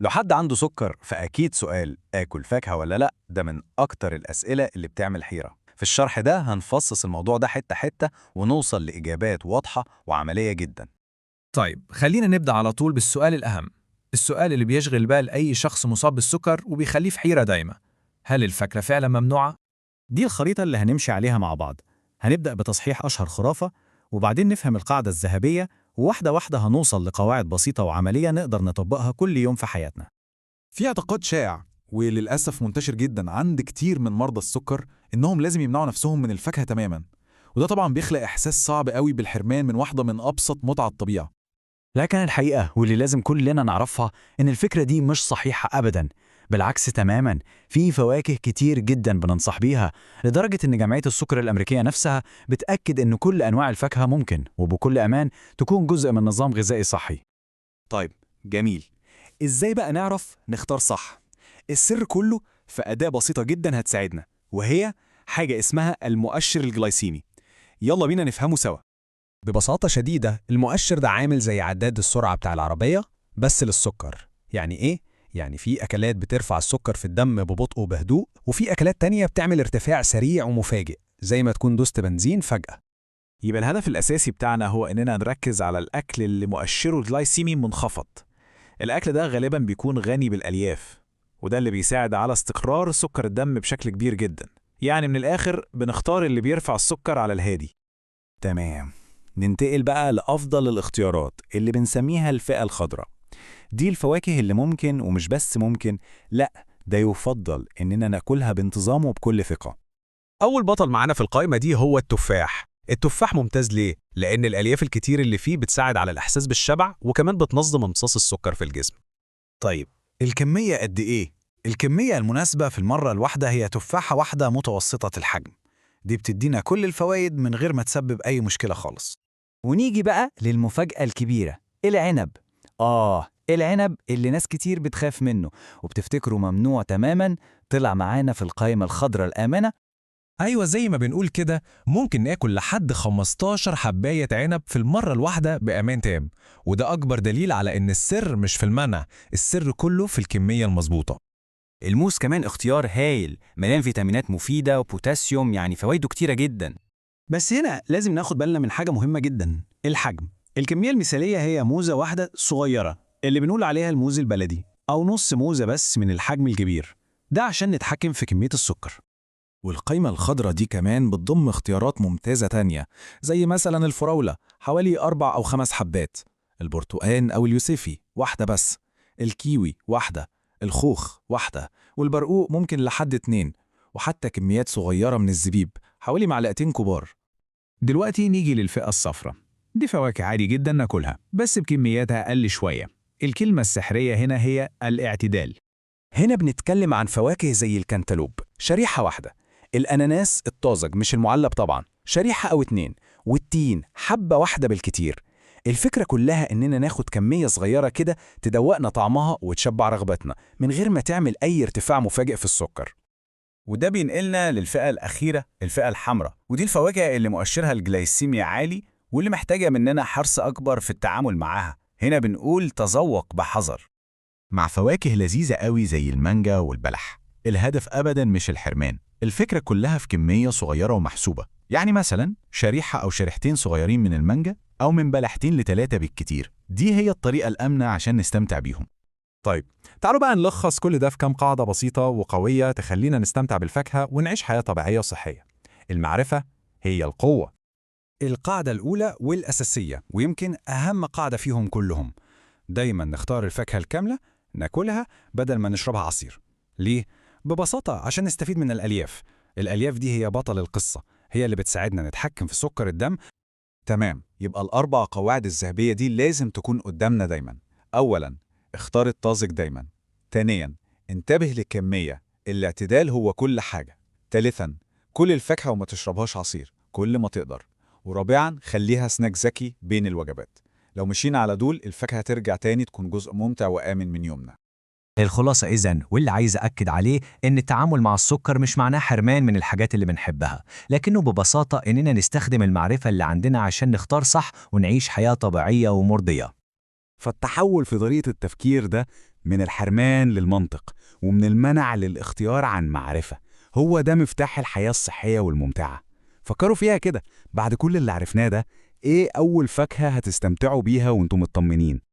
لو حد عنده سكر فأكيد سؤال آكل فاكهة ولا لأ ده من أكتر الأسئلة اللي بتعمل حيرة. في الشرح ده هنفصص الموضوع ده حتة حتة ونوصل لإجابات واضحة وعملية جدا. طيب خلينا نبدأ على طول بالسؤال الأهم، السؤال اللي بيشغل بال أي شخص مصاب بالسكر وبيخليه في حيرة دايمة. هل الفاكهة فعلا ممنوعة؟ دي الخريطة اللي هنمشي عليها مع بعض. هنبدأ بتصحيح أشهر خرافة، وبعدين نفهم القاعدة الذهبية، وواحدة واحدة هنوصل لقواعد بسيطة وعملية نقدر نطبقها كل يوم في حياتنا. في اعتقاد شائع وللأسف منتشر جدا عند كتير من مرضى السكر إنهم لازم يمنعوا نفسهم من الفاكهة تماما، وده طبعا بيخلق إحساس صعب قوي بالحرمان من واحدة من أبسط متع الطبيعة. لكن الحقيقة واللي لازم كلنا نعرفها إن الفكرة دي مش صحيحة أبداً. بالعكس تماماً، في فواكه كتير جداً بننصح بيها، لدرجة إن جمعية السكر الأمريكية نفسها بتأكد إن كل أنواع الفاكهة ممكن وبكل أمان تكون جزء من نظام غذائي صحي. طيب جميل. ازاي بقى نعرف نختار صح؟ السر كله في أداة بسيطة جدا هتساعدنا، وهي حاجة اسمها المؤشر الجلايسيمي. يلا بينا نفهمه سوا. ببساطة شديدة المؤشر ده عامل زي عداد السرعة بتاع العربية بس للسكر. يعني إيه؟ يعني في أكلات بترفع السكر في الدم ببطء وبهدوء، وفي أكلات تانية بتعمل ارتفاع سريع ومفاجئ زي ما تكون دوست بنزين فجأة. يبقى الهدف الأساسي بتاعنا هو إننا نركز على الأكل اللي مؤشره الجلايسيمي منخفض. الأكل ده غالبا بيكون غني بالألياف، وده اللي بيساعد على استقرار سكر الدم بشكل كبير جدا. يعني من الآخر بنختار اللي بيرفع السكر على الهادي. تمام. ننتقل بقى لأفضل الاختيارات اللي بنسميها الفئة الخضراء. دي الفواكه اللي ممكن، ومش بس ممكن، لأ ده يفضل إننا ناكلها بانتظام وبكل ثقة. أول بطل معانا في القائمة دي هو التفاح. التفاح ممتاز ليه؟ لأن الألياف الكتير اللي فيه بتساعد على الإحساس بالشبع وكمان بتنظم امتصاص السكر في الجسم. طيب الكمية قد إيه؟ الكمية المناسبة في المرة الواحدة هي تفاحة واحدة متوسطة الحجم. دي بتدينا كل الفوائد من غير ما تسبب أي مشكلة خالص. ونيجي بقى للمفاجأة الكبيرة، العنب. العنب اللي ناس كتير بتخاف منه وبتفتكره ممنوع تماماً، طلع معانا في القائمة الخضراء الآمنة. أيوة زي ما بنقول كده، ممكن ناكل لحد 15 حباية عنب في المرة الواحدة بأمان تام، وده أكبر دليل على إن السر مش في المنع، السر كله في الكمية المظبوطة. الموز كمان اختيار هايل، مليان فيتامينات مفيدة وبوتاسيوم، يعني فوائده كتيرة جداً. بس هنا لازم ناخد بالنا من حاجة مهمة جدا، الحجم. الكمية المثالية هي موزة واحدة صغيرة اللي بنقول عليها الموز البلدي، أو نص موزة بس من الحجم الكبير، ده عشان نتحكم في كمية السكر. والقايمة الخضراء دي كمان بتضم اختيارات ممتازة تانية، زي مثلا الفراولة حوالي 4 أو 5 حبات، البرتقان أو اليوسفي واحدة بس، الكيوي واحدة، الخوخ واحدة، والبرقوق ممكن لحد 2، وحتى كميات صغيرة من الزبيب حوالي معلقتين كبار. دلوقتي نيجي للفئة الصفراء. دي فواكه عادي جدا ناكلها بس بكمياتها أقل شوية. الكلمة السحرية هنا هي الاعتدال. هنا بنتكلم عن فواكه زي الكنتالوب شريحة واحدة، الأناناس الطازج مش المعلب طبعا شريحة أو 2، والتين حبة واحدة بالكتير. الفكرة كلها إننا ناخد كمية صغيرة كده تدوقنا طعمها وتشبع رغبتنا من غير ما تعمل أي ارتفاع مفاجئ في السكر. وده بينقلنا للفئة الأخيرة، الفئة الحمراء، ودي الفواكه اللي مؤشرها الجلايسيميا عالي واللي محتاجة مننا حرص أكبر في التعامل معاها. هنا بنقول تذوق بحذر. مع فواكه لذيذة قوي زي المانجا والبلح، الهدف أبداً مش الحرمان، الفكرة كلها في كمية صغيرة ومحسوبة. يعني مثلاً شريحة أو شريحتين صغيرين من المانجا، أو من بلحتين ل3 بالكتير، دي هي الطريقة الآمنة عشان نستمتع بيهم. طيب تعالوا بقى نلخص كل ده في كام قاعدة بسيطة وقوية تخلينا نستمتع بالفاكهة ونعيش حياة طبيعية وصحية. المعرفة هي القوة. القاعدة الأولى والأساسية ويمكن أهم قاعدة فيهم كلهم، دايما نختار الفاكهة الكاملة ناكلها بدل ما نشربها عصير. ليه؟ ببساطة عشان نستفيد من الألياف. الألياف دي هي بطل القصة، هي اللي بتساعدنا نتحكم في سكر الدم. تمام، يبقى ال4 قواعد الذهبية دي لازم تكون قدامنا دايما. أولاً اختار الطازج دايما. ثانياً انتبه للكمية، الاعتدال هو كل حاجة. ثالثاً كل الفاكهة وما تشربهاش عصير كل ما تقدر. ورابعاً خليها سناك ذكي بين الوجبات. لو مشينا على دول الفاكهة ترجع تاني تكون جزء ممتع وآمن من يومنا. الخلاصة إذن، واللي عايز أكد عليه، إن التعامل مع السكر مش معناه حرمان من الحاجات اللي بنحبها، لكنه ببساطة إننا نستخدم المعرفة اللي عندنا عشان نختار صح ونعيش حياة طبيعية ومرضية. فالتحول في طريقة التفكير ده من الحرمان للمنطق ومن المنع للاختيار عن معرفة. هو ده مفتاح الحياة الصحية والممتعة. فكروا فيها كده، بعد كل اللي عرفناه ده، إيه أول فاكهة هتستمتعوا بيها وانتم مطمنين؟